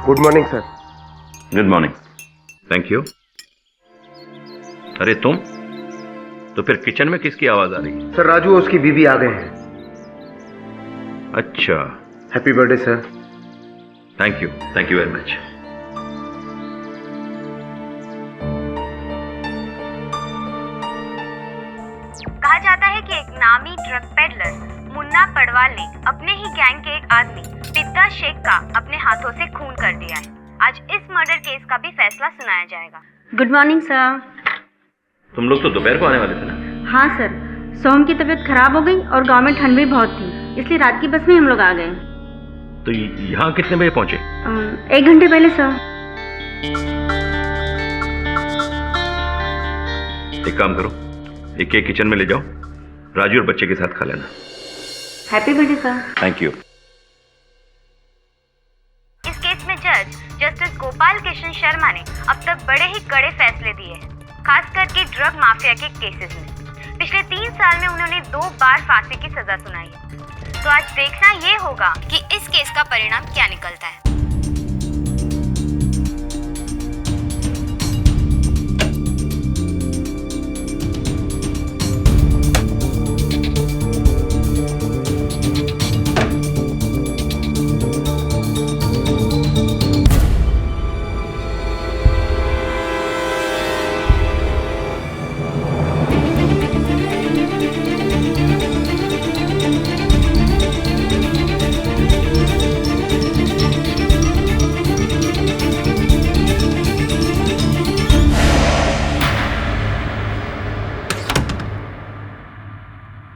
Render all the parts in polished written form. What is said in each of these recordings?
Good morning sir. Good morning. Thank you. अरे तुम तो फिर किचन में किसकी आवाज आ रही है? सर राजू और उसकी बीवी आ गए हैं। अच्छा। Happy birthday sir. Thank you very much. कहा जाता है कि एक नामी ड्रग पेडलर मुन्ना पडवाल ने अपने ही गैंग के एक आदमी पिद्दा शेख का अपने हाथों से खून कर दिया है। आज इस मर्डर केस का भी फैसला सुनाया जाएगा। Good morning sir. तुम लोग तो दोपहर को आने वाले थे ना? हाँ सर, सोम की तबीयत खराब हो गई और गांव में ठंड भी बहुत थी, इसलिए रात की बस में हम लोग आ गए। तो यहाँ कितने बजे पहुंचे? 1 घंटे पहले सर। एक काम करो, एक केक किचन में ले जाओ, राजू और बच्चे के साथ खा लेना। Happy birthday sir. Thank you. इस केस में जज जस्टिस गोपाल कृष्ण शर्मा ने अब तक बड़े ही कड़े फैसले दिए हैं, खास करके ड्रग माफिया के केसेस में। पिछले 3 साल में उन्होंने 2 बार फांसी की सजा सुनाई है। तो आज देखना ये होगा कि इस केस का परिणाम क्या निकलता है।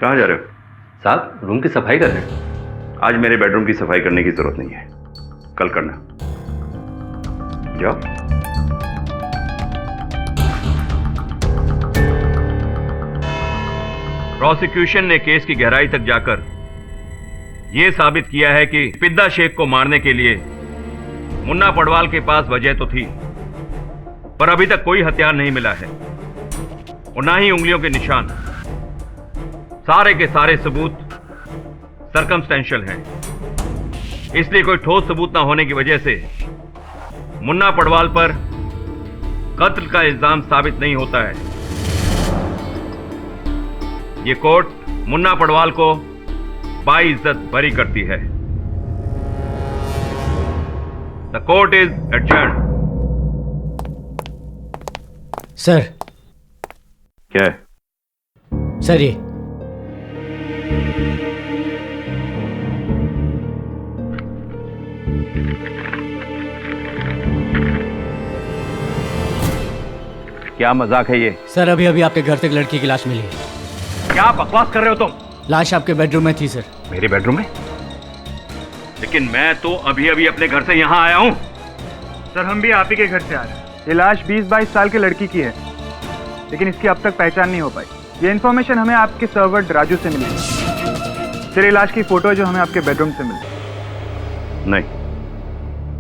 कहाँ जा रहे हो? साहब रूम की सफाई कर रहे हैं। आज मेरे बेडरूम की सफाई करने की जरूरत नहीं है, कल करना। जाओ। प्रोसिक्यूशन ने केस की गहराई तक जाकर यह साबित किया है कि पिद्दा शेख को मारने के लिए मुन्ना पडवाल के पास वजह तो थी, पर अभी तक कोई हथियार नहीं मिला है और ना ही उंगलियों के निशान। सारे के सारे सबूत सर्कमस्टेंशियल हैं, इसलिए कोई ठोस सबूत ना होने की वजह से मुन्ना पडवाल पर कत्ल का इल्जाम साबित नहीं होता है। यह कोर्ट मुन्ना पडवाल को बाइज्जत बरी करती है। The court is adjourned. Sir. क्या है? सर ये क्या मजाक है ये? सर अभी अभी आपके घर से एक लड़की की लाश मिली है। क्या बकवास कर रहे हो तुम? लाश आपके बेडरूम में थी सर। मेरे बेडरूम में? लेकिन मैं तो अभी अभी अपने घर से यहाँ आया हूँ। सर हम भी आप ही के घर से आ रहे हैं। ये लाश 20-22 साल की लड़की की है, लेकिन इसकी अब तक पहचान नहीं हो पाई। ये इन्फॉर्मेशन हमें आपके सर्वर राजू से मिली। सर ये लाश की फोटो जो हमें आपके बेडरूम से मिली। नहीं,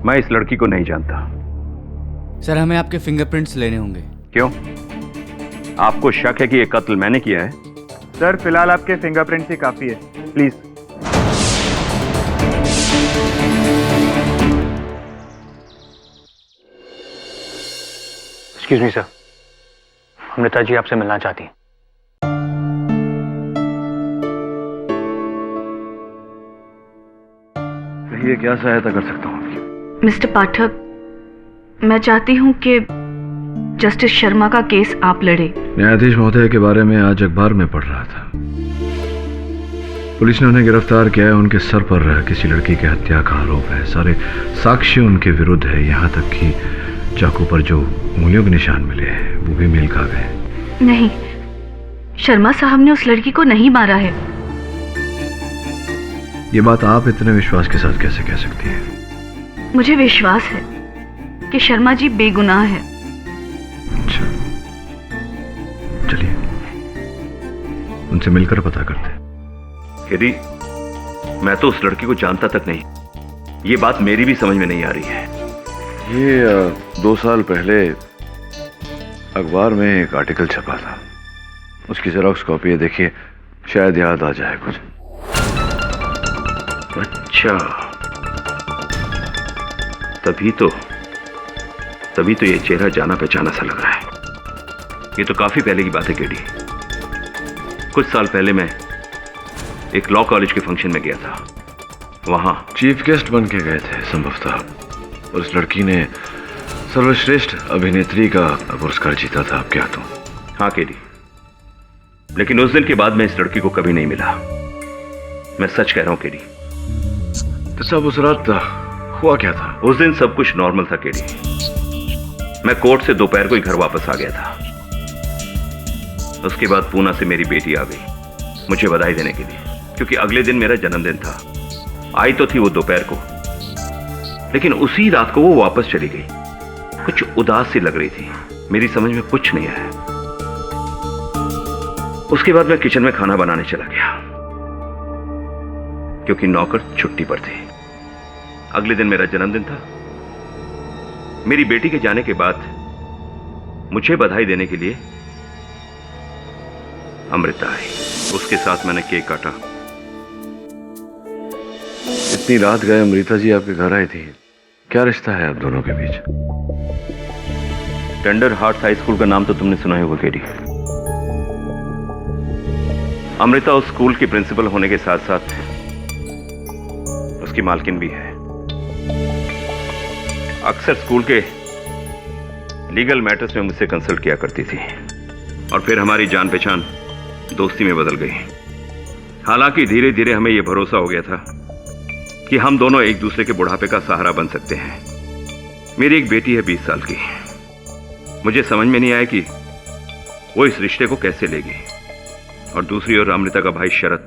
मैं इस लड़की को नहीं जानता। सर हमें आपके फिंगरप्रिंट्स लेने होंगे। क्यों? आपको शक है कि यह कत्ल मैंने किया है? सर फिलहाल आपके फिंगरप्रिंट्स ही काफी है, please. Excuse me sir, Amrita ji आपसे मिलना चाहती हैं। कहिए, क्या सहायता कर सकता हूँ आपकी? मिस्टर पाठक, मैं चाहती हूँ कि जस्टिस शर्मा का केस आप लड़े। न्यायाधीश महोदय के बारे में आज अखबार में पढ़ रहा था। पुलिस ने उन्हें गिरफ्तार किया है। उनके सर पर किसी लड़की की हत्या का आरोप है। सारे साक्ष्य उनके विरुद्ध है, यहाँ तक कि चाकू पर जो उंगलियों के निशान मिले हैं वो भी मेल खा गए। नहीं, शर्मा साहब ने उस लड़की को नहीं मारा है। ये बात आप इतने विश्वास के साथ कैसे कह सकती हैं? मुझे विश्वास है कि शर्मा जी बेगुनाह है। अच्छा, चलिए उनसे मिलकर पता करते। यदि मैं तो उस लड़की को जानता तक नहीं, ये बात मेरी भी समझ में नहीं आ रही है। ये 2 साल पहले अखबार में एक आर्टिकल छपा था, उसकी जेरॉक्स कॉपी है, देखिए शायद याद आ जाए कुछ। अच्छा, तभी तो ये चेहरा जाना पहचाना सा लग रहा है। ये तो काफी पहले की बात है केडी। कुछ साल पहले मैं एक लॉ कॉलेज के फंक्शन में गया था। वहां चीफ गेस्ट बन के गए थे संभवतः। उस लड़की ने सर्वश्रेष्ठ अभिनेत्री का पुरस्कार जीता था आपके हाथों। हाँ केडी, लेकिन उस दिन के बाद मैं इस लड़की को कभी नहीं मिला। मैं सच कह रहा हूं केडी। तो सब उस रात हुआ क्या था? उस दिन सब कुछ नॉर्मल था केडी। मैं कोर्ट से दोपहर को ही घर वापस आ गया था। उसके बाद पूना से मेरी बेटी आ गई मुझे बधाई देने के लिए, क्योंकि अगले दिन मेरा जन्मदिन था। आई तो थी वो दोपहर को, लेकिन उसी रात को वो वापस चली गई। कुछ उदास सी लग रही थी। मेरी समझ में कुछ नहीं आया। उसके बाद मैं किचन में खाना बनाने चला गया, क्योंकि नौकर छुट्टी पर थे। अगले दिन मेरा जन्मदिन था। मेरी बेटी के जाने के बाद मुझे बधाई देने के लिए अमृता आई। उसके साथ मैंने केक काटा। इतनी रात गए अमृता जी आपके घर आई थी। क्या रिश्ता है आप दोनों के बीच? टेंडर हार्ट हाई स्कूल का नाम तो तुमने सुना ही होगा केडी। अमृता उस स्कूल की प्रिंसिपल होने के साथ साथ उसकी मालकिन भी है। अक्सर स्कूल के लीगल मैटर्स में मुझसे कंसल्ट किया करती थी, और फिर हमारी जान पहचान दोस्ती में बदल गई। हालांकि धीरे धीरे हमें यह भरोसा हो गया था कि हम दोनों एक दूसरे के बुढ़ापे का सहारा बन सकते हैं। मेरी एक बेटी है 20 साल की। मुझे समझ में नहीं आया कि वो इस रिश्ते को कैसे लेगी। और दूसरी ओर अमृता का भाई शरत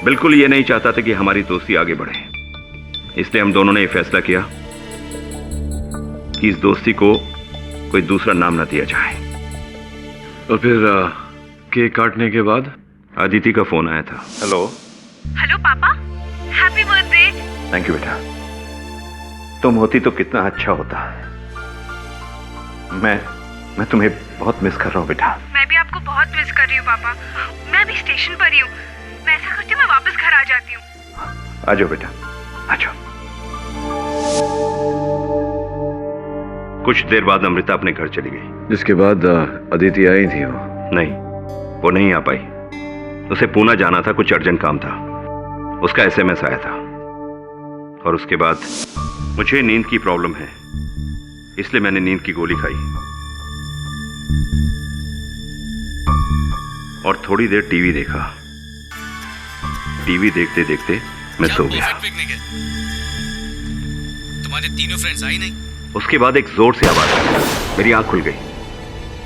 बिल्कुल ये नहीं चाहता था कि हमारी दोस्ती आगे बढ़े। इसलिए हम दोनों ने यह फैसला किया कि इस दोस्ती को कोई दूसरा नाम ना दिया जाए। और फिर केक काटने के बाद अदिति का फोन आया था। हेलो पापा, हैप्पी बर्थडे। थैंक यू बेटा। तुम होती तो कितना अच्छा होता। मैं तुम्हें बहुत मिस कर रहा हूँ बेटा। मैं भी आपको बहुत मिस कर रही हूँ पापा। मैं अभी स्टेशन पर ही हूँ। मैं ऐसा करती हूँ, मैं वापस घर आ जाती हूँ। आ जाओ बेटा, आ जाओ। कुछ देर बाद अमृता अपने घर चली गई। जिसके बाद अदिति आई थी वो? नहीं, वो नहीं आ पाई। उसे पूना जाना था, कुछ अर्जेंट काम था। उसका एसएमएस आया था। और उसके बाद मुझे नींद की प्रॉब्लम है, इसलिए मैंने नींद की गोली खाई और थोड़ी देर टीवी देखा। टीवी देखते देखते मैं सो गया। तुम्हारे तीनों फ्रेंड्स आई नहीं? उसके बाद एक जोर से आवाज आई। मेरी आंख खुल गई।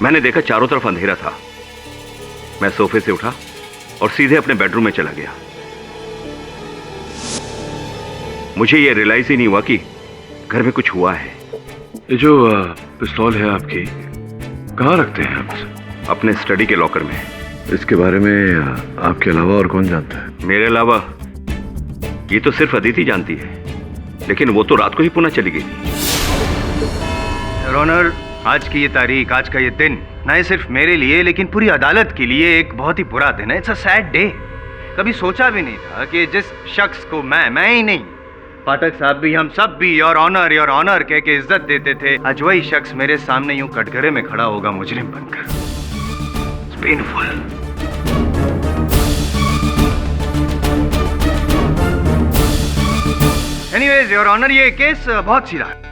मैंने देखा चारों तरफ अंधेरा था। मैं सोफे से उठा और सीधे अपने बेडरूम में चला गया। मुझे यह रियलाइज ही नहीं हुआ कि घर में कुछ हुआ है। ये जो पिस्तौल है आपकी, कहाँ रखते हैं आप? अपने स्टडी के लॉकर में। इसके बारे में आपके अलावा और कौन जानता है? मेरे अलावा ये तो सिर्फ अदिति जानती है, लेकिन वो तो रात को ही पुणे चली गई थी। योर ऑनर, आज की ये तारीख, आज का ये दिन न सिर्फ मेरे लिए लेकिन पूरी अदालत के लिए एक बहुत ही बुरा दिन है। It's a sad day. कभी सोचा भी नहीं था कि जिस शख्स को मैं ही नहीं, पाठक साहब भी, हम सब भी योर ऑनर कह के इज्जत देते थे, आज वही शख्स मेरे सामने यूं कटघरे में खड़ा होगा मुजरिम बनकर। It's painful. Anyways your honour, ये केस बहुत सीधा है।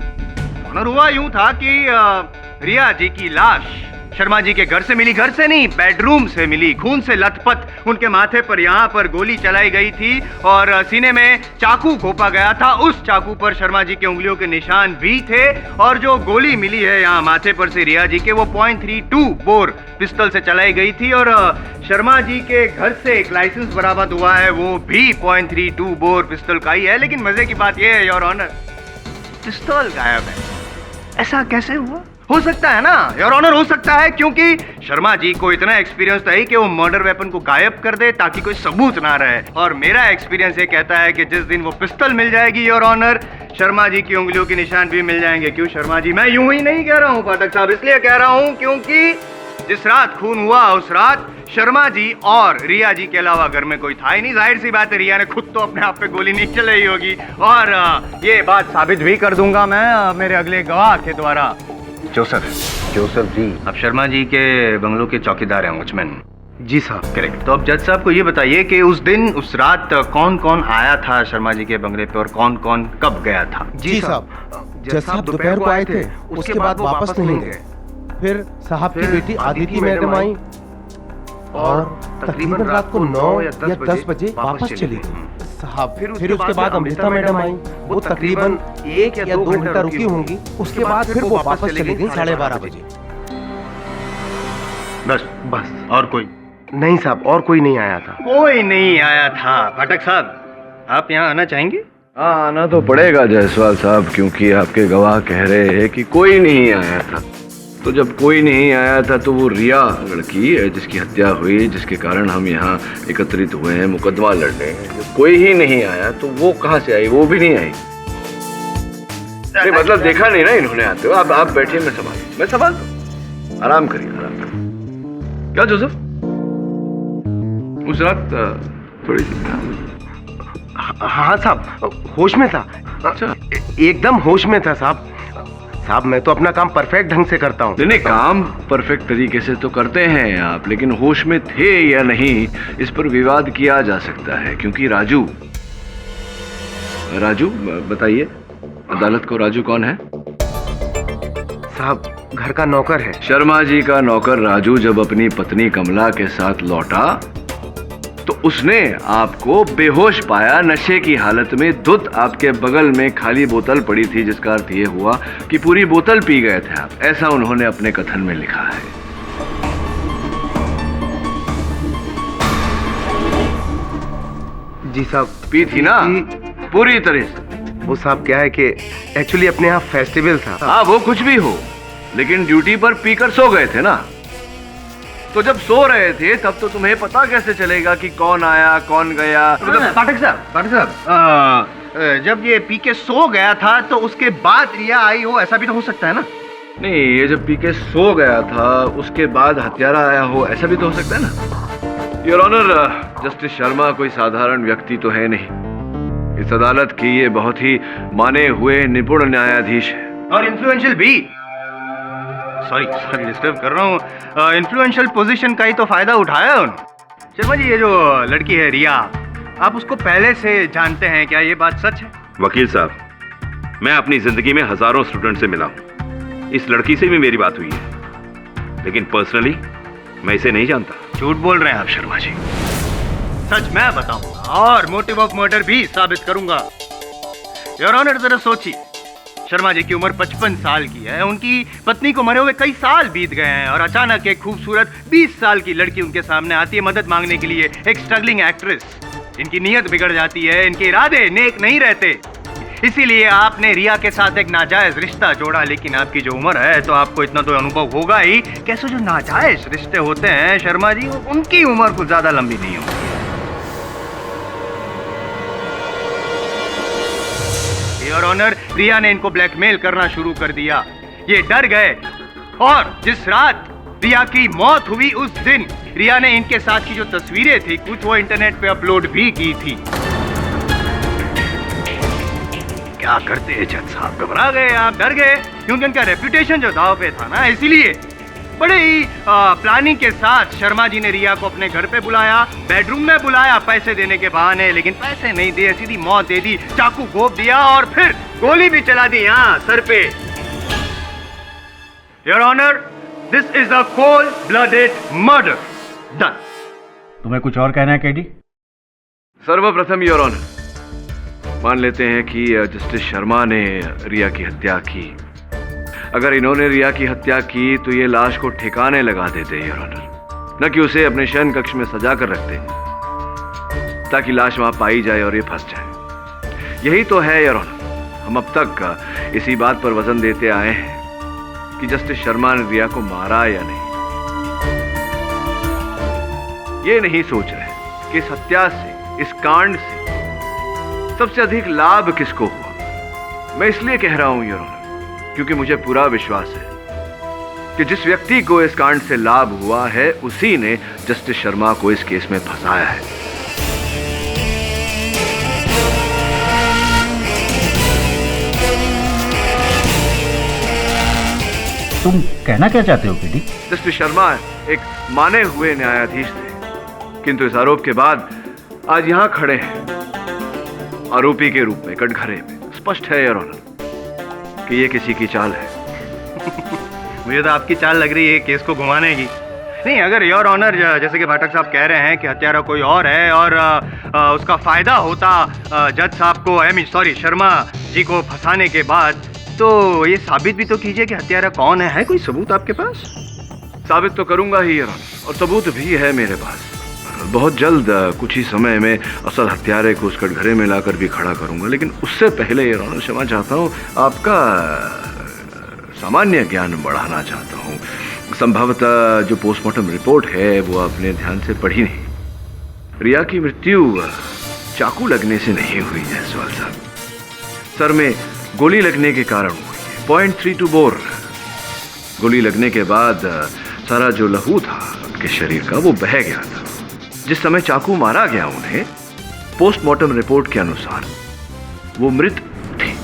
ऑनर, हुआ यूं था कि रिया जी की लाश शर्मा जी के घर से मिली। घर से नहीं, बेडरूम से मिली, खून से लथपथ। उनके माथे पर यहाँ पर गोली चलाई गई थी और सीने में चाकू घोंपा गया था। उस चाकू पर शर्मा जी के उंगलियों के निशान भी थे। और जो गोली मिली है यहाँ माथे पर से रिया जी के, वो .32 बोर पिस्टल से चलाई गई थी। और शर्मा जी के घर से एक लाइसेंस बरामद हुआ है, वो भी .32 बोर पिस्टल का ही है। लेकिन मजे की बात यह है योर ऑनर, पिस्टल गायब है। ऐसा कैसे हुआ? हो सकता है ना योर ऑनर, हो सकता है क्योंकि शर्मा जी को इतना एक्सपीरियंस था कि वो मर्डर वेपन को गायब कर दे ताकि कोई सबूत ना रहे। और मेरा एक्सपीरियंस ये कहता है कि जिस दिन वो पिस्टल मिल जाएगी योर ऑनर, शर्मा जी की उंगलियों के निशान भी मिल जाएंगे। क्यों शर्मा जी? मैं यूं ही नहीं कह रहा हूं पाठक साहब, इसलिए कह रहा हूं क्योंकि जिस रात खून हुआ उस रात शर्मा जी और रिया जी के अलावा घर में कोई था ही नहीं। जाहिर सी बात है रिया ने खुद तो अपने आप पे गोली नहीं चलाई होगी, और ये बात साबित भी कर दूंगा मैं मेरे अगले गवाह के द्वारा। जोसेफ जी, अब शर्मा जी के बंगलों के चौकीदार हैं, वॉचमैन। जी साहब, करेक्ट। तो अब जज साहब को ये बताइए कि उस दिन उस रात कौन कौन आया था शर्मा जी के बंगले पे और कौन कौन कब गया था? जी साहब, जज साहब दोपहर को आए थे, उसके बाद वापस नहीं गए। फिर साहब की बेटी आदिति मैडम आई और तकरीबन रात को 9 या 10 बजे वापस चली गई साहब। फिर उसके बाद अमृता मैडम आई, वो तकरीबन 1 या 2 घंटा रुकी होंगी। उसके बाद फिर वो वापस चली गई 12:30 बजे। बस और कोई नहीं साहब, और कोई नहीं आया था। कोई नहीं आया था। पाठक साहब, आप यहाँ आना चाहेंगे? हाँ, आना तो पड़ेगा जायसवाल साहब, क्योंकि आपके गवाह कह रहे हैं कि कोई नहीं आया था। तो जब कोई नहीं आया था तो वो रिया लड़की जिसकी हत्या हुई, जिसके कारण हम यहाँ एकत्रित हुए हैं मुकदमा लड़ने, जब कोई ही नहीं आया तो वो कहाँ से आई? वो भी नहीं आई। नहीं, मतलब देखा नहीं ना इन्होंने आते हुए। आप बैठिए, मैं संभाल दूं। आराम करिए, आराम करिए। क्या जोसेफ, उस रात थोड़ी हाँ साहब, होश में था। अच्छा, एकदम होश में था साहब। साहब मैं तो अपना काम परफेक्ट ढंग से करता हूँ। नहीं, काम परफेक्ट तरीके से तो करते हैं आप, लेकिन होश में थे या नहीं इस पर विवाद किया जा सकता है। क्योंकि राजू बताइए, अदालत को राजू कौन है? साहब घर का नौकर है। शर्मा जी का नौकर राजू जब अपनी पत्नी कमला के साथ लौटा तो उसने आपको बेहोश पाया, नशे की हालत में। धुत आपके बगल में खाली बोतल पड़ी थी, जिसका अर्थ ये हुआ कि पूरी बोतल पी गए थे आप। ऐसा उन्होंने अपने कथन में लिखा है। जी साहब, पी थी ना पूरी तरह से। वो साहब क्या है कि एक्चुअली अपने यहाँ फेस्टिवल था। हाँ, वो कुछ भी हो, लेकिन ड्यूटी पर पीकर सो गए थे ना। तो जब सो रहे थे तब तो तुम्हें पता कैसे चलेगा कि कौन आया कौन गया? पाठक साहब, जब ये पी के सो गया था तो उसके बाद रिया आई हो, ऐसा भी तो हो सकता है ना? नहीं, ये जब पी के सो गया था उसके बाद हत्यारा आया हो, ऐसा भी तो हो सकता है ना? योर ऑनर, जस्टिस शर्मा कोई साधारण व्यक्ति तो है नहीं। इस अदालत की ये बहुत ही माने हुए निपुण न्यायाधीश है और इन्फ्लुएंशियल भी। सॉरी डिस्टर्ब कर रहा हूँ। इन्फ्लुएंशियल पोजीशन का ही तो फायदा उठाया उन्होंने। शर्मा जी, ये जो लड़की है रिया, आप उसको पहले से जानते हैं क्या? ये बात सच है? वकील साहब, मैं अपनी जिंदगी में हजारों स्टूडेंट से मिला हूं। इस लड़की से भी मेरी बात हुई है, लेकिन पर्सनली मैं इसे नहीं जानता। झूठ बोल रहे हैं आप शर्मा जी। सच मैं बताऊंगा और मोटिव ऑफ मर्डर भी साबित करूंगा। योर ऑनर, जरा सोचिए, शर्मा जी की उम्र 55 साल की है, उनकी पत्नी को मरे हुए कई साल बीत गए हैं, और अचानक एक खूबसूरत 20 साल की लड़की उनके सामने आती है मदद मांगने के लिए, एक स्ट्रगलिंग एक्ट्रेस। इनकी नीयत बिगड़ जाती है, इनके इरादे नेक नहीं रहते, इसीलिए आपने रिया के साथ एक नाजायज रिश्ता जोड़ा। लेकिन आपकी जो उम्र है तो आपको इतना तो अनुभव होगा ही, कैसे जो नाजायज रिश्ते होते हैं शर्मा जी, उनकी उम्र कुछ ज्यादा लंबी नहीं होती। योर ऑनर, रिया ने इनको ब्लैकमेल करना शुरू कर दिया। ये डर गए, और जिस रात रिया की मौत हुई उस दिन रिया ने इनके साथ की जो तस्वीरें थी कुछ वो इंटरनेट पे अपलोड भी की थी। क्या करते हैं जज साहब? घबरा गए आप, डर गए, क्योंकि उनका रेपुटेशन जो दाव पे था ना, इसीलिए बड़े ही प्लानिंग के साथ शर्मा जी ने रिया को अपने घर पे बुलाया, बेडरूम में बुलाया पैसे देने के बहाने, लेकिन पैसे नहीं दिए, सीधी मौत दे दी, चाकू घोंप दिया और फिर गोली भी चला दी यहाँ सर पे। Your honour, this is a cold blooded murder done. तुम्हें कुछ और कहना है केडी? सर्वप्रथम योर ऑनर, मान लेते हैं कि जस्टिस शर्मा ने रिया की हत्या की। अगर इन्होंने रिया की हत्या की तो ये लाश को ठिकाने लगा देते योर ऑनर, न कि उसे अपने शयन कक्ष में सजा कर रखते, ताकि लाश वहां पाई जाए और ये फंस जाए। यही तो है योर ऑनर, हम अब तक इसी बात पर वजन देते आए हैं कि जस्टिस शर्मा ने रिया को मारा या नहीं। ये नहीं सोच रहे कि इस हत्या से, इस कांड से सबसे अधिक लाभ किसको हुआ। मैं इसलिए कह रहा हूं योर ऑनर क्योंकि मुझे पूरा विश्वास है कि जिस व्यक्ति को इस कांड से लाभ हुआ है उसी ने जस्टिस शर्मा को इस केस में फंसाया है। तुम कहना क्या चाहते हो पीडी? जस्टिस शर्मा एक माने हुए न्यायाधीश थे, किंतु इस आरोप के बाद आज यहां खड़े हैं आरोपी के रूप में कटघरे में। स्पष्ट है योर ऑनर कि ये किसी की चाल है। मुझे तो आपकी चाल लग रही है केस को घुमाने की। नहीं, अगर योर ऑनर जैसे कि पाठक साहब कह रहे हैं कि हत्यारा कोई और है और उसका फायदा होता जज साहब को शर्मा जी को फंसाने के बाद, तो ये साबित भी तो कीजिए कि हत्यारा कौन है कोई सबूत आपके पास? साबित तो करूंगा ही योर ऑनर, और सबूत भी है मेरे पास। बहुत जल्द कुछ ही समय में असल हत्यारे को उस कटघरे में लाकर भी खड़ा करूंगा, लेकिन उससे पहले योर ऑनर क्षमा चाहता हूं, आपका सामान्य ज्ञान बढ़ाना चाहता हूं। संभवतः जो पोस्टमार्टम रिपोर्ट है वो आपने ध्यान से पढ़ी नहीं। रिया की मृत्यु चाकू लगने से नहीं हुई जायसवाल साहब, सर में गोली लगने के कारण हुई है। .32 बोर। गोली लगने के बाद सारा जो लहू था उनके शरीर का वो बह गया था। जिस समय चाकू मारा गया उन्हें पोस्टमार्टम रिपोर्ट के अनुसार वो मृत थी।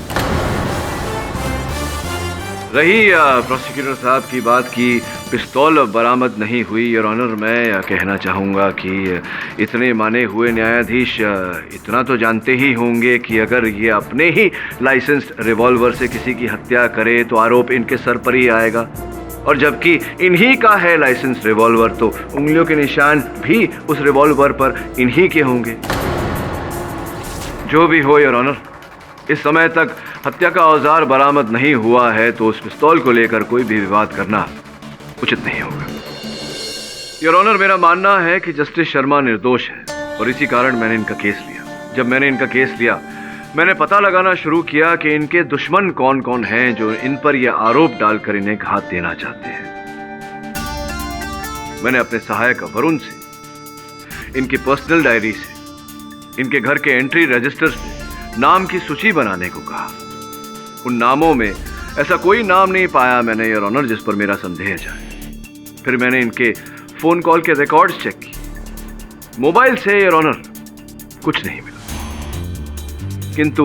रही प्रोसिक्यूटर साहब की बात की पिस्तौल बरामद नहीं हुई, योर ऑनर मैं कहना चाहूँगा कि इतने माने हुए न्यायाधीश इतना तो जानते ही होंगे कि अगर ये अपने ही लाइसेंस्ड रिवॉल्वर से किसी की हत्या करे तो आरोप इनके सर पर ही आएगा, और जबकि इन्हीं का है लाइसेंस रिवॉल्वर तो उंगलियों के निशान भी उस रिवॉल्वर पर इन्हीं के होंगे। जो भी हो योर ऑनर, इस समय तक हत्या का औजार बरामद नहीं हुआ है तो उस पिस्तौल को लेकर कोई भी विवाद करना उचित नहीं होगा। योर ऑनर, मेरा मानना है कि जस्टिस शर्मा निर्दोष है और इसी कारण मैंने इनका केस लिया। जब मैंने इनका केस लिया मैंने पता लगाना शुरू किया कि इनके दुश्मन कौन कौन हैं जो इन पर यह आरोप डालकर इन्हें घात देना चाहते हैं। मैंने अपने सहायक वरुण से, इनकी पर्सनल डायरी से, इनके घर के एंट्री रजिस्टर से नाम की सूची बनाने को कहा। उन नामों में ऐसा कोई नाम नहीं पाया मैंने योर ऑनर जिस पर मेरा संदेह जाए। फिर मैंने इनके फोन कॉल के रिकॉर्ड्स चेक किए। मोबाइल से योर ऑनर कुछ नहीं मिला, किंतु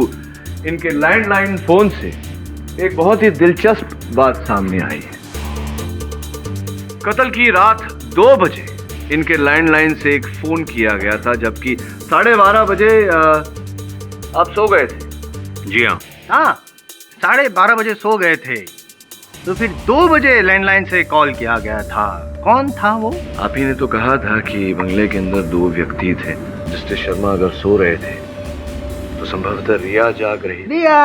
इनके लैंडलाइन फोन से एक बहुत ही दिलचस्प बात सामने आई है। कत्ल की रात 2 बजे इनके लैंडलाइन से एक फोन किया गया था, जबकि 12:30 बजे आप सो गए थे। जी हाँ। हाँ, 12:30 बजे सो गए थे, तो फिर 2 बजे लैंडलाइन से कॉल किया गया था। कौन था वो? आप ही ने तो कहा था कि बंगले के अंदर 2 व्यक्ति थे। जस्टिस शर्मा अगर सो रहे थे तो संभवतः रिया जाग रही। Riya,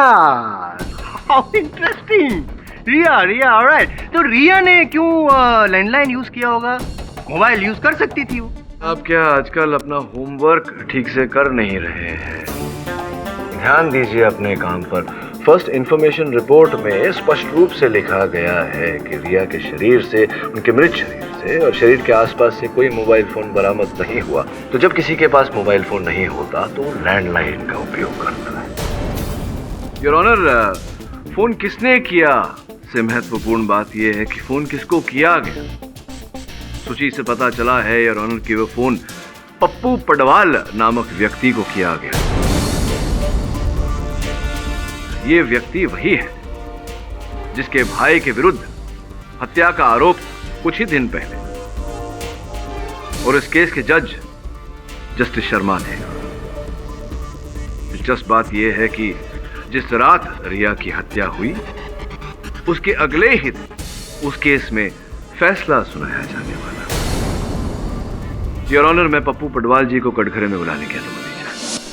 how interesting. Riya, alright. तो रिया ने क्यों लैंडलाइन यूज किया होगा? मोबाइल यूज कर सकती थी वो। आप क्या आजकल अपना होमवर्क ठीक से कर नहीं रहे हैं? ध्यान दीजिए अपने काम पर। फर्स्ट इंफॉर्मेशन रिपोर्ट में स्पष्ट रूप से लिखा गया है कि रिया के शरीर से, उनके मृत शरीर से और शरीर के आसपास से कोई मोबाइल फोन बरामद नहीं हुआ। तो जब किसी के पास मोबाइल फोन नहीं होता तो लैंडलाइन का उपयोग करता है। योर ऑनर, फोन किसने किया से महत्वपूर्ण बात यह है कि फोन किसको किया गया। सूची से पता चला है योर ऑनर कि वो फोन पप्पू पडवाल नामक व्यक्ति को किया गया। ये व्यक्ति वही है जिसके भाई के विरुद्ध हत्या का आरोप कुछ ही दिन पहले, और इस केस के जज जस्टिस शर्मा थे। दिलचस्प बात यह है कि जिस रात रिया की हत्या हुई उसके अगले ही दिन उस केस में फैसला सुनाया जाने वाला। योर ऑनर, मैं पप्पू पडवाल जी को कटघरे में बुलाने की अनुमति।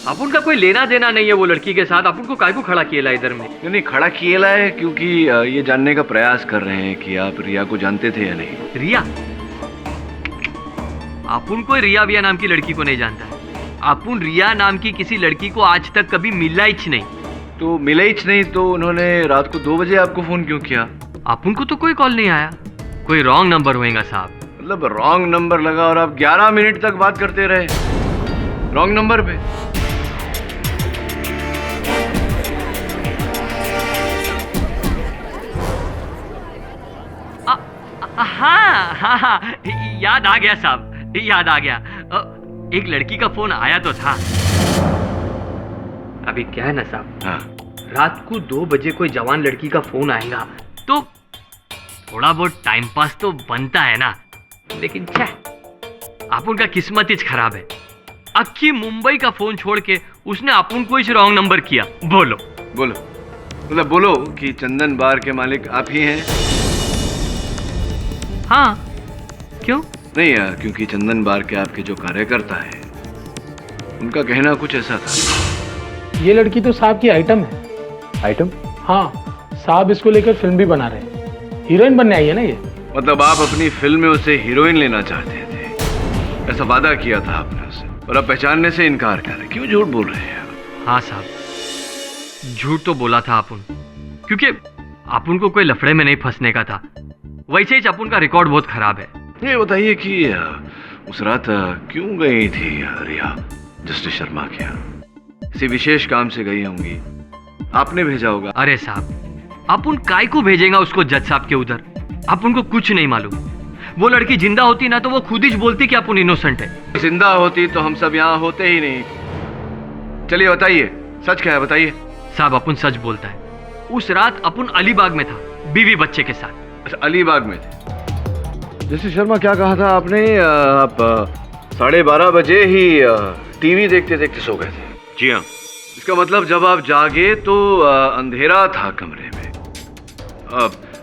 आप उनका कोई लेना देना नहीं है वो लड़की के साथ, आप उनको काहे को खड़ा किएला इधर में? नहीं, खड़ा किएला है क्योंकि ये जानने का प्रयास कर रहे हैं कि आप रिया को जानते थे या नहीं। रिया? आप उनको रिया विया नाम की लड़की को नहीं जानता है? अपुन रिया नाम की किसी लड़की को आज तक कभी मिला ही नहीं। तो मिला ही नहीं तो उन्होंने रात को 2 बजे आपको फोन क्यों किया? अपुन को तो कोई कॉल नहीं आया। कोई रॉन्ग नंबर होएगा साहब। मतलब रॉन्ग नंबर लगा और आप 11 मिनट तक बात करते रहे रॉन्ग नंबर पे। हाँ हाँ हाँ, याद आ गया साहब, याद आ गया। एक लड़की का फोन आया तो था। अभी क्या है ना साहब, हाँ। रात को 2 बजे कोई जवान लड़की का फोन आएगा तो थोड़ा बहुत टाइम पास तो बनता है ना। लेकिन क्या, अपन का किस्मत ही खराब है। अक्की मुंबई का फोन छोड़ के उसने अपन को ही रॉन्ग नंबर किया। बोलो बोलो, मतलब बोलो कि चंदन बार के मालिक आप ही हैं? हाँ, क्यों? नहीं यार, क्योंकि चंदन बार के आपके जो कार्यकर्ता है उनका कहना कुछ ऐसा था। ये लड़की तो साहब की आइटम है। आइटम? हाँ, साहब इसको लेकर फिल्म भी बना रहे हैं। हीरोइन बनने आई है ना ये। मतलब आप अपनी फिल्म में उसे हीरोइन लेना चाहते थे, ऐसा वादा किया था आपने उसे, और अब पहचानने से इनकार कर रहे, क्यों झूठ बोल रहे हैं? हाँ साहब, झूठ तो बोला था अपन, क्योंकि अपन को कोई लफड़े में नहीं फंसने का था। वैसे ही अपन का रिकॉर्ड बहुत खराब है। ये बताइए कि उस रात क्यों गई थी रिया जस्टिस शर्मा के यहाँ? किसी विशेष काम से गई होंगी, आपने भेजा होगा। अरे साहब, अपन काय को भेजेगा उसको जज साहब के उधर? अपन को कुछ नहीं मालूम। वो लड़की जिंदा होती ना तो वो खुद ही बोलती कि अपन इनोसेंट है। जिंदा होती तो हम सब यहाँ होते ही नहीं। चलिए बताइए, सच क्या है, बताइए। साहब, अपन सच बोलता है। उस रात अपन अलीबाग में था, बीवी बच्चे के साथ। अच्छा, अलीबाग में थे। जस्टिस शर्मा, क्या कहा था आपने? आप 12:30 बजे ही टीवी देखते देखते सो गए थे? जी हाँ। इसका मतलब जब आप जागे तो अंधेरा था कमरे में।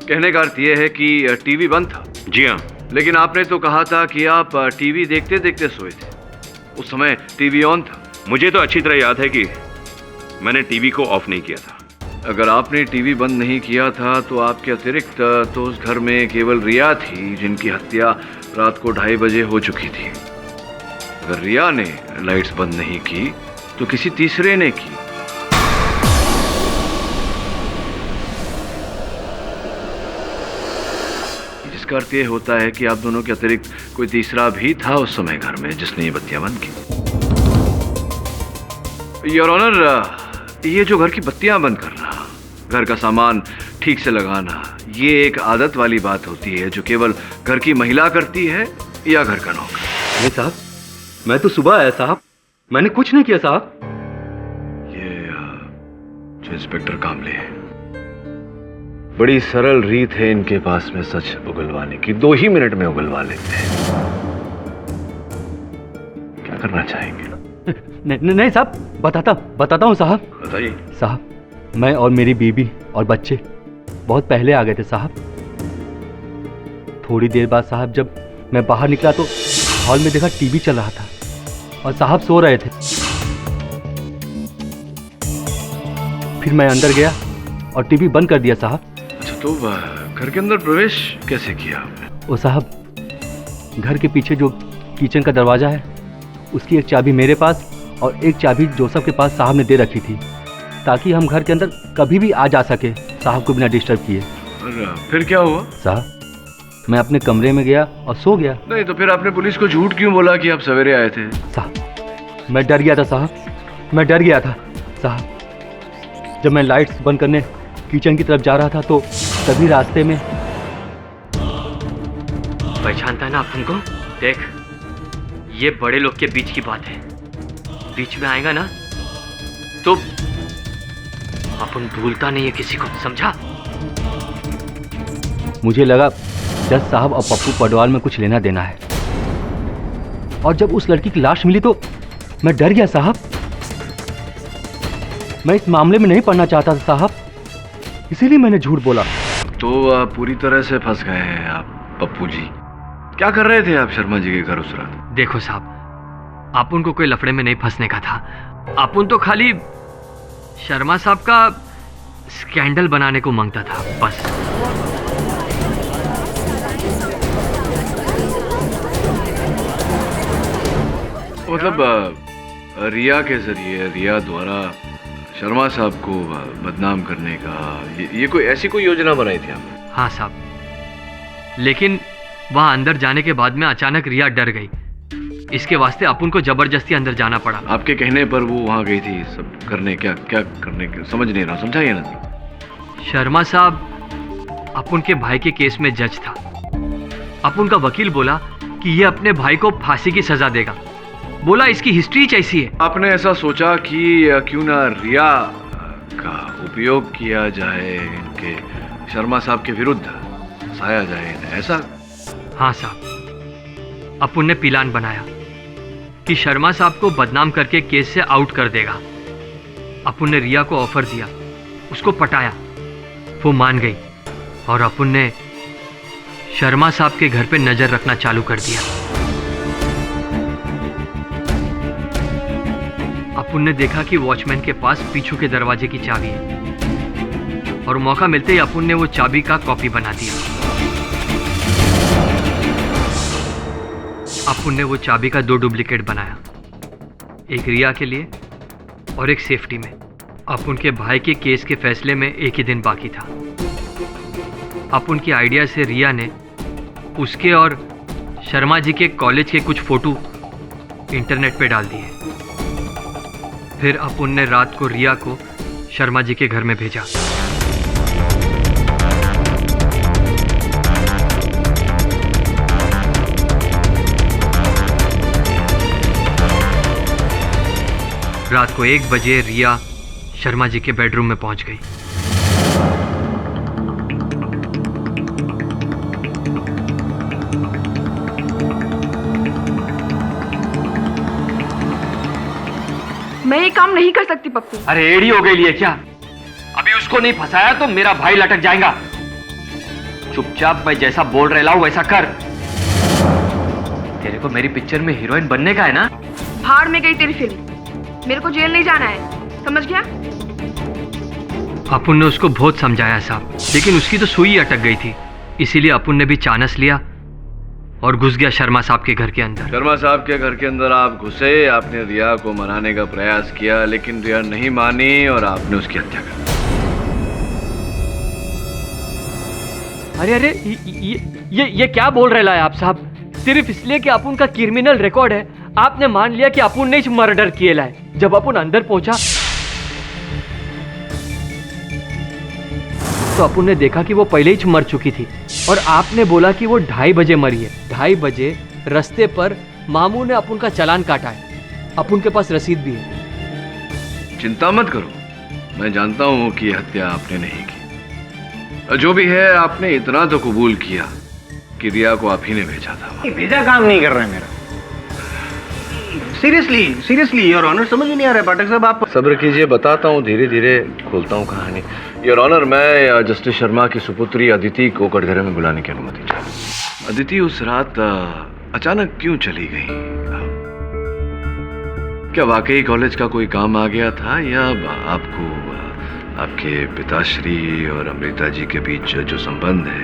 कहने का अर्थ यह है कि टीवी बंद था। जी हाँ। लेकिन आपने तो कहा था कि आप टीवी देखते देखते सोए थे। उस समय टीवी ऑन था। मुझे तो अच्छी तरह याद है कि मैंने टीवी को ऑफ नहीं किया था। अगर आपने टीवी बंद नहीं किया था तो आपके अतिरिक्त तो उस घर में केवल रिया थी, जिनकी हत्या रात को 2:30 बजे हो चुकी थी। अगर रिया ने लाइट्स बंद नहीं की तो किसी तीसरे ने की। जिसका अर्थ यह होता है कि आप दोनों के अतिरिक्त कोई तीसरा भी था उस समय घर में जिसने ये बत्तियां बंद की। योर ऑनर, ये जो घर की बत्तियां बंद करना, घर का सामान ठीक से लगाना, ये एक आदत वाली बात होती है जो केवल घर की महिला करती है या घर का नौकर? नहीं साहब, मैं तो सुबह आया साहब, मैंने कुछ नहीं किया साहब। ये जो इंस्पेक्टर कामले है, बड़ी सरल रीत है इनके पास में सच उगलवाने की। 2 ही मिनट में उगलवा लेते हैं। क्या करना चाहेंगे? नहीं साहब, बताता हूँ साहब। बताइए। साहब, मैं और मेरी बीबी और बच्चे बहुत पहले आ गए थे साहब। थोड़ी देर बाद साहब जब मैं बाहर निकला तो हॉल में देखा टीवी चल रहा था और साहब सो रहे थे। फिर मैं अंदर गया और टीवी बंद कर दिया साहब। अच्छा, तो घर के अंदर प्रवेश कैसे किया आपने? वो साहब, घर के पीछे जो किचन का दरवाजा है उसकी एक चाबी मेरे पास और एक चाबी जोसेफ के पास साहब ने दे रखी थी, ताकि हम घर के अंदर कभी भी आ जा सके साहब को बिना डिस्टर्ब किए। और फिर क्या हुआ? साहब, मैं अपने कमरे में गया और सो गया। नहीं तो फिर आपने पुलिस को झूठ क्यों बोला कि आप सवेरे आए थे? साहब, मैं डर गया था साहब, मैं डर गया था साहब। जब मैं लाइट्स बंद करने किचन की तरफ जा रहा था तो तभी रास्ते में। पहचानता है ना अपन को? देख, ये बड़े लोग के बीच की बात है, बीच में आएगा ना तो अपन भूलता नहीं है किसी को, समझा? मुझे लगा जज साहब और पप्पू पडवाल में कुछ लेना देना है, और जब उस लड़की की लाश मिली तो मैं डर गया साहब। मैं इस मामले में नहीं पढ़ना चाहता था साहब, इसीलिए मैंने झूठ बोला। तो पूरी तरह से फंस गए हैं आप पप्पू जी। क्या कर रहे थे आप शर्मा जी के घर उस रात? देखो साहब, अपन को कोई लफड़े में नहीं फंसने का था। अपन तो खाली शर्मा साहब का स्कैंडल बनाने को मांगता था, बस। मतलब रिया के जरिए, रिया द्वारा शर्मा साहब को बदनाम करने का ये कोई ऐसी कोई योजना बनाई थी आपने? हाँ साहब, लेकिन वहां अंदर जाने के बाद में अचानक रिया डर गई। इसके वास्ते अपन को जबरदस्ती अंदर जाना पड़ा। आपके कहने पर वो वहां गई थी सब करने? क्या करने के समझ नहीं रहा, समझाइए ना। शर्मा साहब अपन के भाई के केस में जज था। अपुन का वकील बोला कि ये अपने भाई को फांसी की सजा देगा। बोला इसकी हिस्ट्री ऐसी है। आपने ऐसा सोचा कि क्यों ना रिया का उपयोग किया जाए, इनके शर्मा साहब के विरुद्ध साया जाए, ऐसा? हाँ साहब, अपुन ने प्लान बनाया कि शर्मा साहब को बदनाम करके केस से आउट कर देगा। अपुन ने रिया को ऑफर दिया, उसको पटाया, वो मान गई और अपुन ने शर्मा साहब के घर पे नजर रखना चालू कर दिया। अपुन ने देखा कि वॉचमैन के पास पीछू के दरवाजे की चाबी है और मौका मिलते ही अपुन ने वो चाबी का कॉपी बना दिया। अपुन ने वो चाबी का 2 डुप्लीकेट बनाया, एक रिया के लिए और एक सेफ्टी में। अपुन के भाई के केस के फैसले में एक ही दिन बाकी था। अपुन की आइडिया से रिया ने उसके और शर्मा जी के कॉलेज के कुछ फोटो इंटरनेट पे डाल दिए। फिर अपुन ने रात को रिया को शर्मा जी के घर में भेजा। रात को 1 बजे रिया शर्मा जी के बेडरूम में पहुंच गई। मैं ये काम नहीं कर सकती पप्पू। अरे एड़ी हो गई लिए क्या? अभी उसको नहीं फंसाया तो मेरा भाई लटक जाएगा। चुपचाप मैं जैसा बोल रहा हूं वैसा कर। तेरे को मेरी पिक्चर में हीरोइन बनने का है ना? भाड़ में गई तेरी फिल्म, मेरे को जेल नहीं जाना है, समझ गया? अपुन ने उसको बहुत समझाया साहब, लेकिन उसकी तो सुई अटक गई थी। इसीलिए अपुन ने भी चानस लिया और घुस गया शर्मा साहब के घर के अंदर। शर्मा साहब के घर के अंदर आप घुसे, आपने रिया को मनाने का प्रयास किया, लेकिन रिया नहीं मानी और आपने उसकी हत्या कर दी। अरे अरे ये क्या बोल रहे हैं आप साहब? सिर्फ इसलिए कि अपुन का क्रिमिनल रिकॉर्ड है आपने मान लिया कि अपुन ने मर्डर किए लाए। जब अपुन अंदर पहुंचा तो अपुन ने देखा कि वो पहले ही मर चुकी थी और आपने बोला कि वो 2:30 बजे मरी है। 2:30 बजे रास्ते पर मामू ने अपुन का चालान काटा है, अपुन के पास रसीद भी है। चिंता मत करो, मैं जानता हूं कि हत्या आपने नहीं की। जो भी है, आपने इतना तो कबूल किया कि रिया को आप ही ने भेजा था। भेजा काम नहीं कर रहा है मेरा। सीरियसली योर ऑनर, समझ नहीं आ रहा है पाठक साहब। आप सब्र कीजिए, बताता हूँ, धीरे धीरे खोलता हूँ कहानी। योर ऑनर, मैं जस्टिस शर्मा की सुपुत्री अदिति को कटघरे में बुलाने की अनुमति चाहूँ। अदिति उस रात अचानक क्यों चली गई? क्या वाकई कॉलेज का कोई काम आ गया था या आपको आपके पिताश्री और अमृता जी के बीच जो संबंध है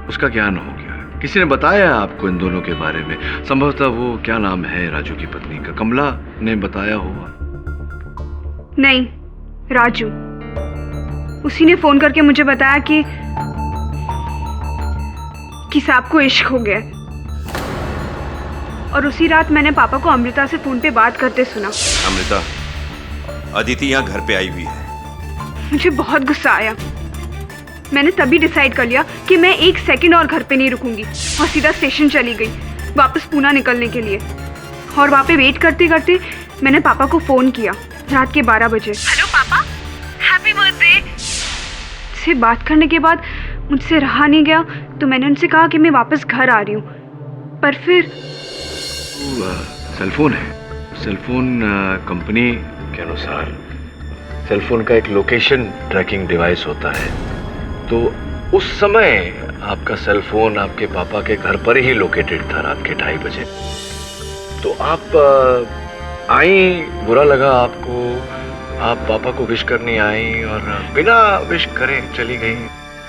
उसका ज्ञान हो गया? किसी ने बताया आपको इन दोनों के बारे में? संभवतः वो, क्या नाम है राजू की पत्नी का, कमला ने बताया होगा। नहीं, राजू, उसी ने फोन करके मुझे बताया कि साहब को इश्क हो गया। और उसी रात मैंने पापा को अमृता से फोन पे बात करते सुना। अमृता, अदिति यहाँ घर पे आई हुई है। मुझे बहुत गुस्सा आया। मैंने तभी डिसाइड कर लिया कि मैं 1 सेकंड और घर पे नहीं रुकूंगी और सीधा स्टेशन चली गई वापस पूना निकलने के लिए। और वहाँ पे वेट करते करते मैंने पापा को फोन किया रात के 12 बजे। हेलो पापा, हैप्पी बर्थडे। से बात करने के बाद मुझसे रहा नहीं गया तो मैंने उनसे कहा कि मैं वापस घर आ रही हूँ। पर फिर सेलफोन है, सेलफोन कंपनी के अनुसार सेलफोन का एक लोकेशन ट्रैकिंग डिवाइस होता है, तो उस समय आपका सेलफोन आपके पापा के घर पर ही लोकेटेड था रात के 2:30 बजे। तो आप आई, बुरा लगा आपको, आप पापा को विश करने आई और बिना विश करे चली गई।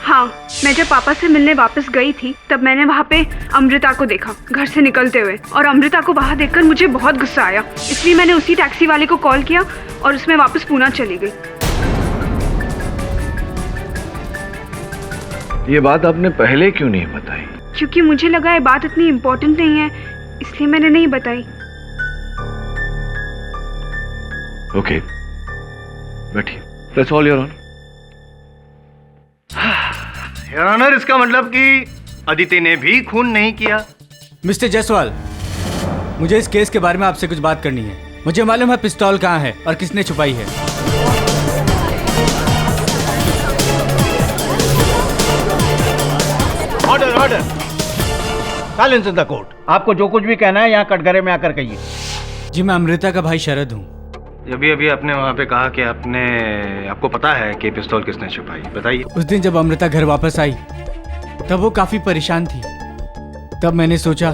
हाँ, मैं जब पापा से मिलने वापस गई थी तब मैंने वहाँ पे अमृता को देखा घर से निकलते हुए, और अमृता को वहाँ देखकर मुझे बहुत गुस्सा आया। इसलिए मैंने उसी टैक्सी वाले को कॉल किया और उसमें वापस पूना चली गई। ये बात आपने पहले क्यों नहीं बताई? क्योंकि मुझे लगा ये बात इतनी इम्पोर्टेंट नहीं है, इसलिए मैंने नहीं बताई। ओके, बैठिए। That's all your honour. Your honour, इसका मतलब कि अदिति ने भी खून नहीं किया। मिस्टर जायसवाल, मुझे इस केस के बारे में आपसे कुछ बात करनी है। मुझे मालूम है पिस्तौल कहाँ है और किसने छुपाई है। Order order, silence in the court. आपको जो कुछ भी कहना है यहाँ कटघरे में आकर कहिए। जी, मैं अमृता का भाई शरद हूँ। अभी आपने वहाँ पे कहा कि आपको पता है कि पिस्तौल किसने छुपाई, बताइए। उस दिन जब अमृता घर वापस आई तब वो काफी परेशान थी। तब मैंने सोचा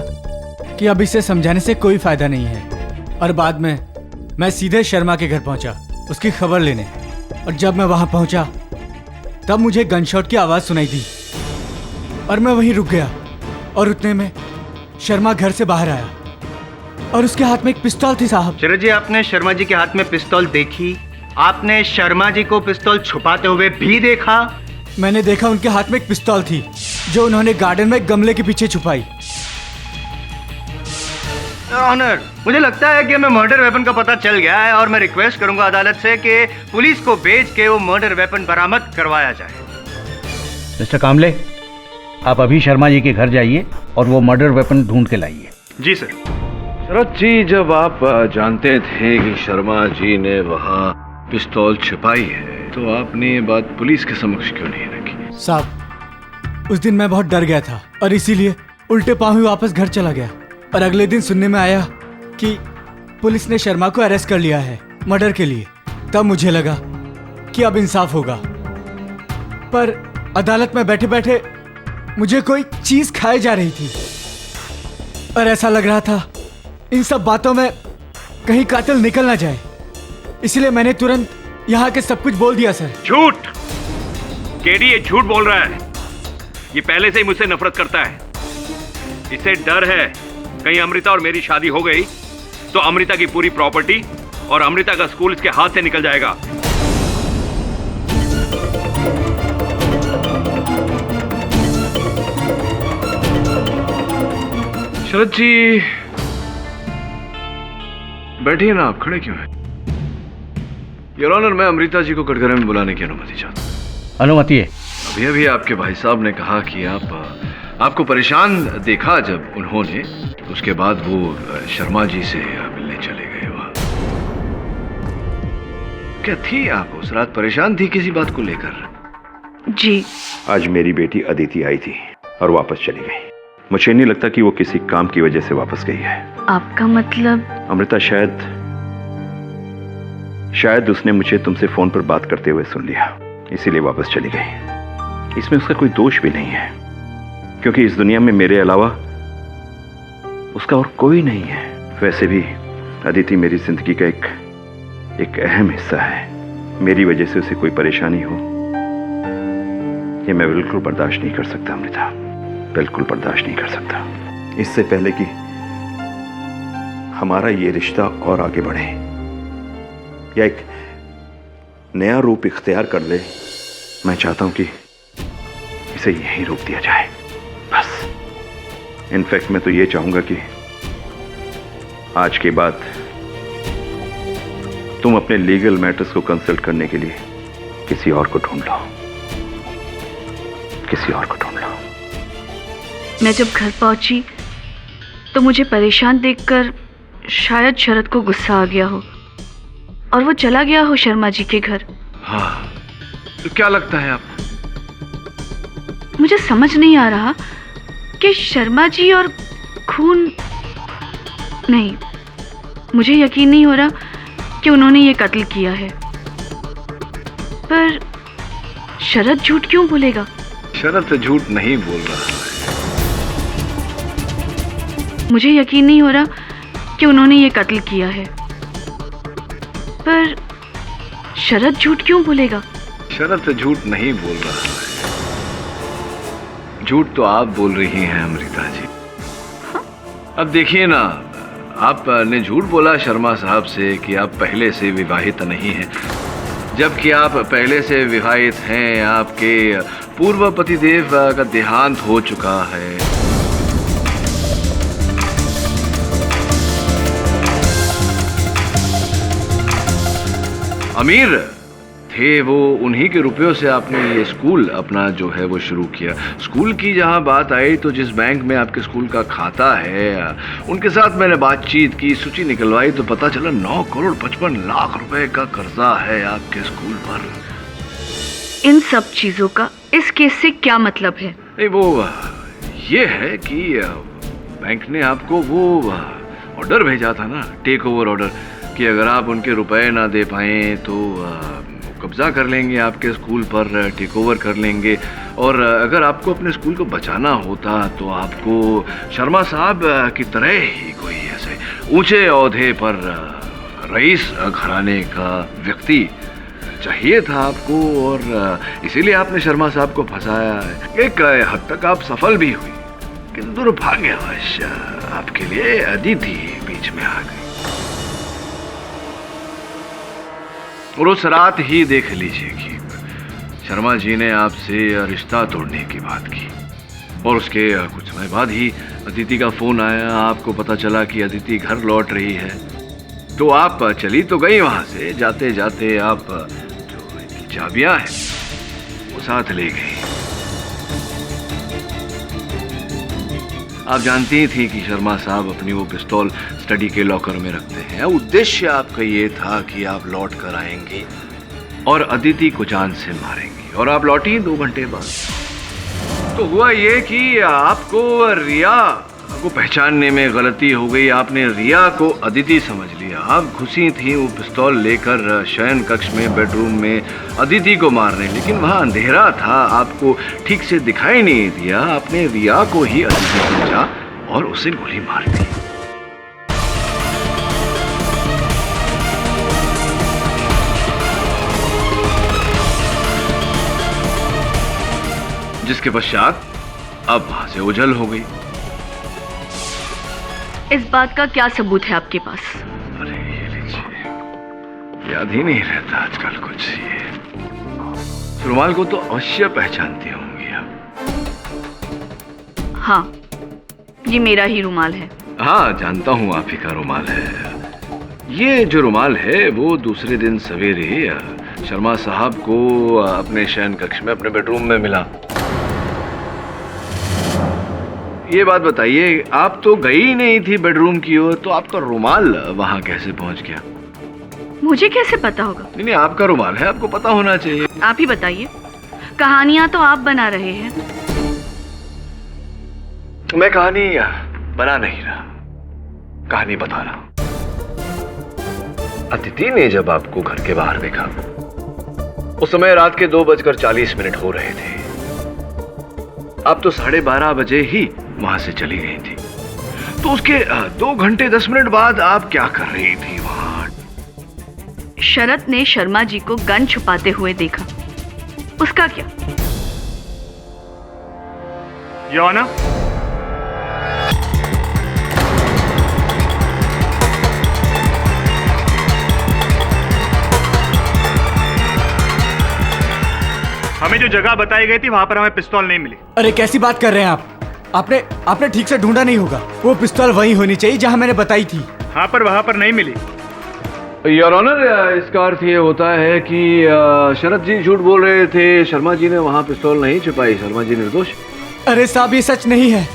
कि अब इसे समझाने से कोई फायदा नहीं है, और बाद में मैं सीधे शर्मा के घर पहुंचा उसकी खबर लेने। और जब मैं वहां पहुंचा तब मुझे गनशॉट की आवाज सुनाई दी और मैं वहीं रुक गया। और उतने में शर्मा घर से बाहर आया और उसके हाथ में एक पिस्तौल थी। साहब शरद जी, आपने शर्मा जी के हाथ में पिस्तौल देखी? आपने शर्मा जी को पिस्तौल छुपाते हुए भी देखा? मैंने देखा उनके हाथ में एक पिस्तौल थी जो उन्होंने गार्डन में गमले के पीछे छुपाई। ऑनर, मुझे लगता है कि हमें मर्डर वेपन का पता चल गया है और मैं रिक्वेस्ट करूंगा अदालत से कि पुलिस को भेज के वो मर्डर वेपन बरामद करवाया जाए। मिस्टर कामले, आप अभी शर्मा जी के घर जाइए और वो मर्डर वेपन ढूंढ के लाइए। जी सर। शरद जी, जब आप जानते थे कि शर्मा जी ने वहाँ पिस्तौल छुपाई है तो आपने ये बात पुलिस के समक्ष क्यों नहीं रखी? साहब, उस दिन मैं बहुत डर गया था और इसीलिए उल्टे पांव ही वापस घर चला गया। और अगले दिन सुनने में आया कि पुलिस ने शर्मा को अरेस्ट कर लिया है मर्डर के लिए। तब मुझे लगा कि अब इंसाफ होगा, पर अदालत में बैठे बैठे मुझे कोई चीज खाई जा रही थी और ऐसा लग रहा था इन सब बातों में कहीं कातिल निकल ना जाए। इसलिए मैंने तुरंत यहाँ के सब कुछ बोल दिया। सर, झूठ! केडी ये झूठ बोल रहा है। ये पहले से ही मुझसे नफरत करता है। इसे डर है कहीं अमृता और मेरी शादी हो गई तो अमृता की पूरी प्रॉपर्टी और अमृता का स्कूल इसके हाथ से निकल जाएगा। शरद जी, बैठिए ना, आप खड़े क्यों हैं? योर ऑनर, मैं अमृता जी को कटघरे में बुलाने की अनुमति चाहता हूं। अनुमति है। अभी अभी आपके भाई साहब ने कहा कि आपको परेशान देखा जब उन्होंने, उसके बाद वो शर्मा जी से मिलने चले गए। वहां क्या थी आप उस रात? परेशान थी किसी बात को लेकर? जी। आज मेरी बेटी अदिति आई थी और वापस चली गई। मुझे नहीं लगता कि वो किसी काम की वजह से वापस गई है। आपका मतलब? अमृता, शायद उसने मुझे तुमसे फोन पर बात करते हुए सुन लिया, इसीलिए वापस चली गई। इसमें उसका कोई दोष भी नहीं है, क्योंकि इस दुनिया में मेरे अलावा उसका और कोई नहीं है। वैसे भी अदिति मेरी जिंदगी का एक अहम हिस्सा है। मेरी वजह से उसे कोई परेशानी हो, ये मैं बिल्कुल बर्दाश्त नहीं कर सकता अमृता, बिल्कुल बर्दाश्त नहीं कर सकता। इससे पहले कि हमारा ये रिश्ता और आगे बढ़े या एक नया रूप इख्तियार कर ले, मैं चाहता हूं कि इसे यहीं रोक दिया जाए, बस। इनफैक्ट मैं तो ये चाहूंगा कि आज के बाद तुम अपने लीगल मैटर्स को कंसल्ट करने के लिए किसी और को ढूंढ लो, किसी और को ढूंढ लो। मैं जब घर पहुंची तो मुझे परेशान देखकर शायद शरद को गुस्सा आ गया हो और वो चला गया हो शर्मा जी के घर। हाँ, तो क्या लगता है आपको? मुझे समझ नहीं आ रहा कि शर्मा जी और खून नहीं, मुझे यकीन नहीं हो रहा कि उन्होंने ये कत्ल किया है। पर शरद झूठ क्यों बोलेगा? शरद झूठ नहीं बोल रहा है। मुझे यकीन नहीं हो रहा कि उन्होंने ये कत्ल किया है। पर शरद झूठ क्यों बोलेगा? शरद झूठ नहीं बोल रहा है। झूठ तो आप बोल रही हैं अमृता जी। हाँ? अब देखिए ना, आपने झूठ बोला शर्मा साहब से कि आप पहले से विवाहित नहीं हैं, जबकि आप पहले से विवाहित हैं। आपके पूर्व पतिदेव का देहांत हो चुका है। अमीर थे वो उन्हीं के रुपयों से आपने ये स्कूल अपना जो है वो शुरू किया। स्कूल की जहाँ बात आई तो जिस बैंक में आपके स्कूल का खाता है उनके साथ मैंने बातचीत की, सूची निकलवाई तो पता चला 9,55,00,000 रुपए का कर्जा है आपके स्कूल पर। इन सब चीजों का इस केस से क्या मतलब है? नहीं, वो ये है कि बैंक ने आपको वो ऑर्डर भेजा था ना, टेक ओवर ऑर्डर, कि अगर आप उनके रुपए ना दे पाए तो कब्जा कर लेंगे आपके स्कूल पर, टेक ओवर कर लेंगे। और अगर आपको अपने स्कूल को बचाना होता तो आपको शर्मा साहब की तरह ही कोई ऐसे ऊंचे ओहदे पर रईस घराने का व्यक्ति चाहिए था आपको, और इसीलिए आपने शर्मा साहब को फंसाया। एक हद तक आप सफल भी हुई, लेकिन दुर्भाग्यवश आपके लिए अदिति बीच में आ गई। और उस रात ही देख लीजिए कि शर्मा जी ने आपसे रिश्ता तोड़ने की बात की, और उसके कुछ समय बाद ही अदिति का फोन आया। आपको पता चला कि अदिति घर लौट रही है, तो आप चली तो गई वहां से, जाते जाते आप जो चाबियां हैं वो साथ ले गई। आप जानती थी कि शर्मा साहब अपनी वो पिस्तौल स्टडी के लॉकर में रखते हैं। उद्देश्य आपका ये था कि आप लौट कर आएंगी और अदिति को जान से मारेंगी, और आप लौटी 2 घंटे बाद। तो हुआ ये कि आपको रिया को पहचानने में गलती हो गई। आपने रिया को अदिति समझ लिया। आप घुसी थी वो पिस्तौल लेकर शयन कक्ष में, बेडरूम में अदिति को मारने, लेकिन वहां अंधेरा था, आपको ठीक से दिखाई नहीं दिया। आपने रिया को ही अदिति समझा और उसे गोली मार दी। जिसके पश्चात अब वहां से ओझल हो गई। इस बात का क्या सबूत है आपके पास? अरे ये लीजिए, याद ही नहीं रहता आजकल कुछ। ये रुमाल को तो अवश्य पहचानती होंगी आप। हाँ, ये मेरा ही रुमाल है। हाँ, जानता हूँ आप ही का रुमाल है। ये जो रुमाल है वो दूसरे दिन सवेरे शर्मा साहब को अपने शयन कक्ष में, अपने बेडरूम में मिला। ये बात बताइए, आप तो गई नहीं थी बेडरूम की ओर, तो आपका रुमाल वहां कैसे पहुंच गया? मुझे कैसे पता होगा? नहीं, आपका रुमाल है, आपको पता होना चाहिए। आप ही बताइए, कहानियां तो आप बना रहे हैं। मैं कहानी बना नहीं रहा, कहानी बता रहा। अदिति ने जब आपको घर के बाहर देखा, उस समय रात के 2:40 हो रहे थे। आप तो 12:30 बजे ही वहां से चली गई थी, तो उसके 2 घंटे 10 मिनट बाद आप क्या कर रही थी वहां? शरद ने शर्मा जी को गन छुपाते हुए देखा, उसका क्या? योर ऑनर, हमें जो जगह बताई गई थी वहां पर हमें पिस्तौल नहीं मिली। अरे कैसी बात कर रहे हैं आप? आपने ठीक से ढूंढा नहीं होगा। वो पिस्तौल वहीं होनी चाहिए जहां मैंने बताई थी। हाँ, पर वहां पर नहीं मिली। योर ऑनर, इसका अर्थ ये होता है कि शरद जी झूठ बोल रहे थे। शर्मा जी ने वहां पिस्तौल नहीं छुपाई। शर्मा जी निर्दोष। अरे साहब, ये सच नहीं है।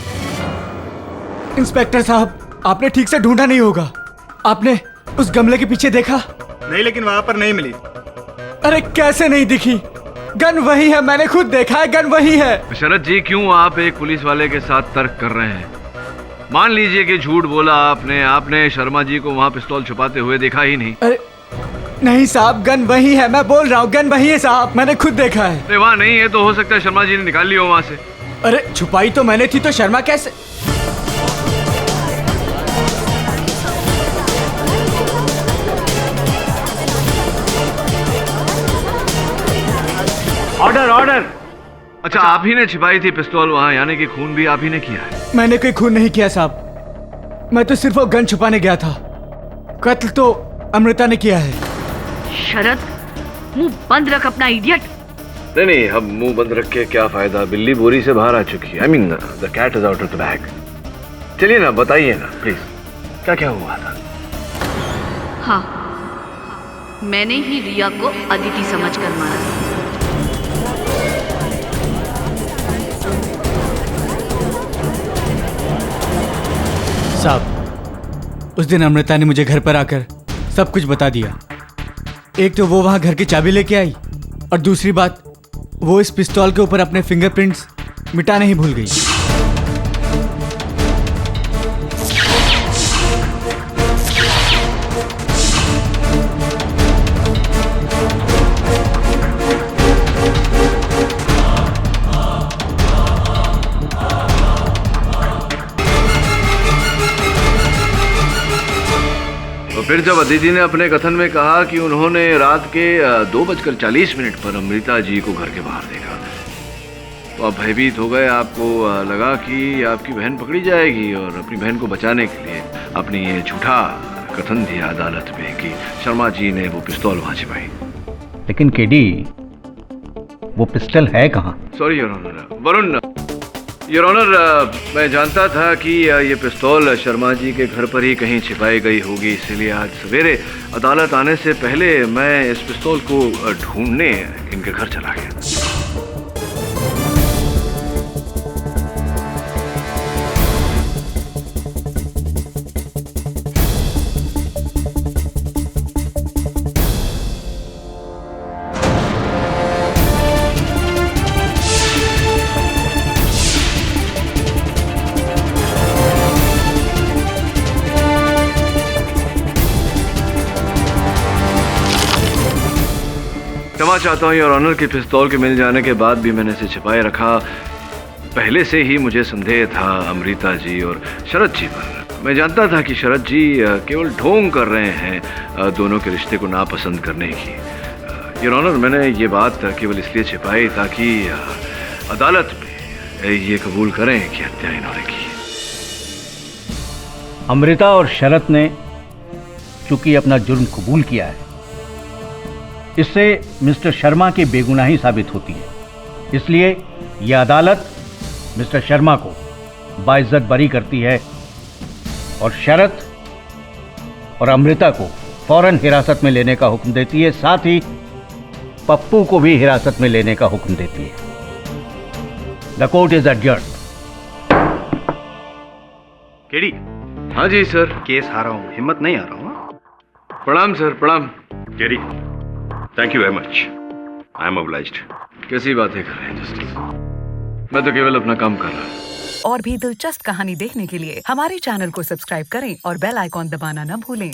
इंस्पेक्टर साहब, आपने ठीक से ढूंढा नहीं होगा। आपने उस गमले के पीछे देखा? नहीं, लेकिन वहां पर नहीं मिली। अरे कैसे नहीं दिखी? गन वही है, मैंने खुद देखा है, गन वही है। शरद जी, क्यों आप एक पुलिस वाले के साथ तर्क कर रहे हैं? मान लीजिए कि झूठ बोला आपने शर्मा जी को वहां पिस्तौल छुपाते हुए देखा ही नहीं। अरे नहीं साहब, गन वही है, मैं बोल रहा हूँ, गन वही है साहब, मैंने खुद देखा है। अरे वहां नहीं है तो हो सकता है शर्मा जी ने निकाल ली हो वहां से। अरे छुपाई तो मैंने थी, तो शर्मा कैसे? Order, order. अच्छा, आप ही ने छिपाई थी पिस्तौल वहां, यानी कि खून भी आप ही ने किया है? मैंने कोई खून नहीं किया साहब, मैं तो सिर्फ वो गन छुपाने गया था। कत्ल तो अमृता ने किया है। शरद, मुंह बंद रख अपना इडियट। नहीं, अब मुंह बंद रख के क्या फायदा? बिल्ली बोरी से बाहर आ चुकी है। I mean, the cat is out of the bag. चलिए ना, बताइए ना प्लीज, क्या क्या हुआ था? हाँ, मैंने ही रिया को अदिति समझकर मारा। साहब, उस दिन अमृता ने मुझे घर पर आकर सब कुछ बता दिया। एक तो वो वहां घर की चाबी लेके आई, और दूसरी बात, वो इस पिस्तौल के ऊपर अपने फिंगरप्रिंट्स मिटाने ही भूल गई। फिर जब अदिति ने अपने कथन में कहा कि उन्होंने रात के 2:40 पर अमृता जी को घर के बाहर देखा, तो आप भयभीत हो गए। आपको लगा कि आपकी बहन पकड़ी जाएगी और अपनी बहन को बचाने के लिए आपने ये झूठा कथन दिया अदालत में कि शर्मा जी ने वो पिस्तौल वहां छिपाई। लेकिन केडी, वो पिस्टल है कहाँ? Sorry your honour, Varun, your honour, मैं जानता था कि ये पिस्तौल शर्मा जी के घर पर ही कहीं छिपाई गई होगी, इसीलिए आज सवेरे अदालत आने से पहले मैं इस पिस्तौल को ढूंढने इनके घर चला गया। क्षमा चाहता हूँ योर ऑनर कि पिस्तौल के मिल जाने के बाद भी मैंने इसे छिपाए रखा। पहले से ही मुझे संदेह था अमृता जी और शरद जी पर। मैं जानता था कि शरद जी केवल ढोंग कर रहे हैं दोनों के रिश्ते को नापसंद करने की। योर ऑनर, मैंने ये बात केवल इसलिए छिपाई ताकि अदालत में ये कबूल करें कि हत्या इन्होंने की। अमृता और शरद ने चूंकि अपना जुर्म कबूल किया है, इससे मिस्टर शर्मा की बेगुनाही साबित होती है। इसलिए यह अदालत मिस्टर शर्मा को बाइज्जत बरी करती है और शरद और अमृता को फौरन हिरासत में लेने का हुक्म देती है। साथ ही पप्पू को भी हिरासत में लेने का हुक्म देती है। The court is adjourned. KD. हाँ जी सर। केस हारा हूँ, हिम्मत नहीं आ रहा हूँ। प्रणाम सर, प्रणाम। KD, thank you very much, I am obliged. कैसी बातें कर रहे हैं जस्टिस, मैं तो केवल अपना काम कर रहा हूँ। और भी दिलचस्प कहानी देखने के लिए हमारे चैनल को सब्सक्राइब करें और बेल आइकॉन दबाना न भूलें।